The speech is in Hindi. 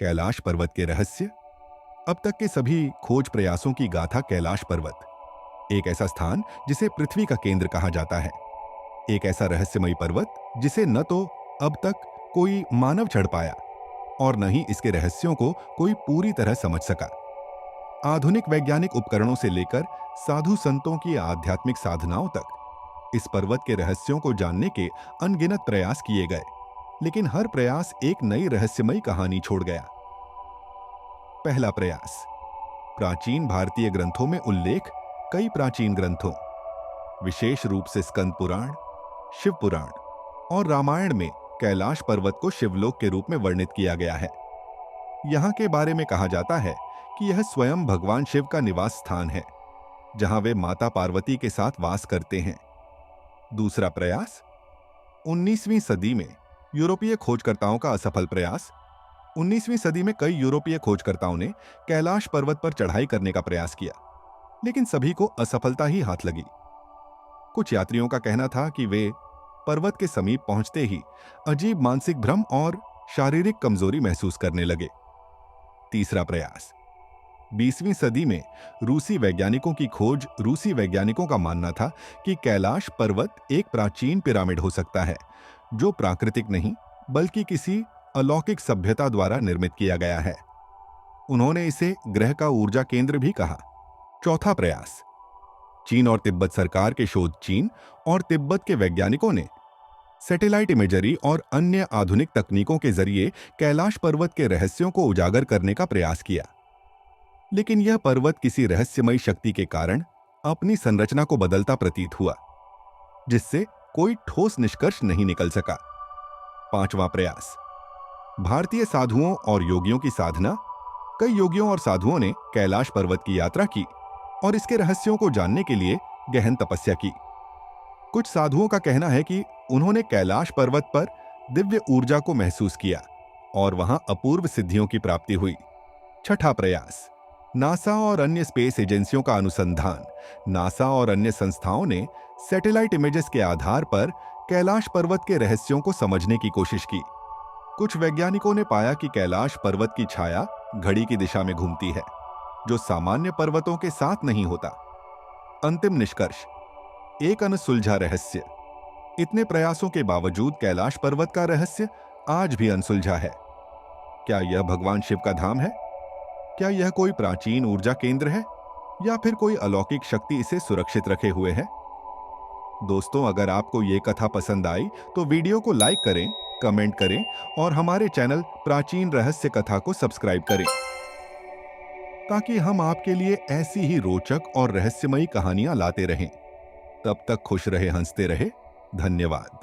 कैलाश पर्वत के रहस्य। अब तक के सभी खोज प्रयासों की गाथा कैलाश पर्वत, एक ऐसा स्थान जिसे पृथ्वी का केंद्र कहा जाता है, एक ऐसा रहस्यमयी पर्वत जिसे न तो अब तक कोई मानव चढ़ पाया और न ही इसके रहस्यों को कोई पूरी तरह समझ सका। आधुनिक वैज्ञानिक उपकरणों से लेकर साधु संतों की आध्यात्मिक साधनाओं तक इस पर्वत के रहस्यों को जानने के अनगिनत प्रयास किए गए, लेकिन हर प्रयास एक नई रहस्यमयी कहानी छोड़ गया। पहला प्रयास। प्राचीन भारतीय ग्रंथों में उल्लेख। कई प्राचीन ग्रंथों, विशेष रूप से स्कंद पुराण, शिव पुराण और रामायण में कैलाश पर्वत को शिवलोक के रूप में वर्णित किया गया है। यहाँ के बारे में कहा जाता है कि यह स्वयं भगवान शिव का निवास स्थान है, जहां वे माता पार्वती के साथ वास करते हैं। दूसरा प्रयास। 19वीं सदी में यूरोपीय खोजकर्ताओं का असफल प्रयास। 19वीं सदी में कई यूरोपीय खोजकर्ताओं ने कैलाश पर्वत पर चढ़ाई करने का प्रयास किया, लेकिन सभी को असफलता ही हाथ लगी। कुछ यात्रियों का कहना था कि वे पर्वत के समीप पहुंचते ही अजीब मानसिक भ्रम और शारीरिक कमजोरी महसूस करने लगे। तीसरा प्रयास। 20वीं सदी में रूसी वैज्ञानिकों की खोज। रूसी वैज्ञानिकों का मानना था कि कैलाश पर्वत एक प्राचीन पिरामिड हो सकता है, जो प्राकृतिक नहीं बल्कि किसी अलौकिक सभ्यता द्वारा निर्मित किया गया है। उन्होंने इसे ग्रह का ऊर्जा केंद्र भी कहा। चौथा प्रयास। चीन और तिब्बत सरकार के शोध। चीन और तिब्बत के वैज्ञानिकों ने सैटेलाइट इमेजरी और अन्य आधुनिक तकनीकों के जरिए कैलाश पर्वत के रहस्यों को उजागर करने का प्रयास किया, लेकिन यह पर्वत किसी रहस्यमयी शक्ति के कारण अपनी संरचना को बदलता प्रतीत हुआ, जिससे कोई ठोस निष्कर्ष नहीं निकल सका। पांचवा प्रयास। भारतीय साधुओं और योगियों की साधना। कई योगियों और साधुओं ने कैलाश पर्वत की यात्रा की और इसके रहस्यों को जानने के लिए गहन तपस्या की। कुछ साधुओं का कहना है कि उन्होंने कैलाश पर्वत पर दिव्य ऊर्जा को महसूस किया और वहां अपूर्व सिद्धियों की प्राप्ति हुई। छठा प्रयास। नासा और अन्य स्पेस एजेंसियों का अनुसंधान। नासा और अन्य संस्थाओं ने सैटेलाइट इमेजेस के आधार पर कैलाश पर्वत के रहस्यों को समझने की कोशिश की। कुछ वैज्ञानिकों ने पाया कि कैलाश पर्वत की छाया घड़ी की दिशा में घूमती है, जो सामान्य पर्वतों के साथ नहीं होता। अंतिम निष्कर्ष। एक अनसुलझा रहस्य। इतने प्रयासों के बावजूद कैलाश पर्वत का रहस्य आज भी अनसुलझा है। क्या यह भगवान शिव का धाम है? क्या यह कोई प्राचीन ऊर्जा केंद्र है, या फिर कोई अलौकिक शक्ति इसे सुरक्षित रखे हुए है? दोस्तों, अगर आपको ये कथा पसंद आई तो वीडियो को लाइक करें, कमेंट करें और हमारे चैनल प्राचीन रहस्य कथा को सब्सक्राइब करें, ताकि हम आपके लिए ऐसी ही रोचक और रहस्यमयी कहानियां लाते रहें। तब तक खुश रहे, हंसते रहे। धन्यवाद।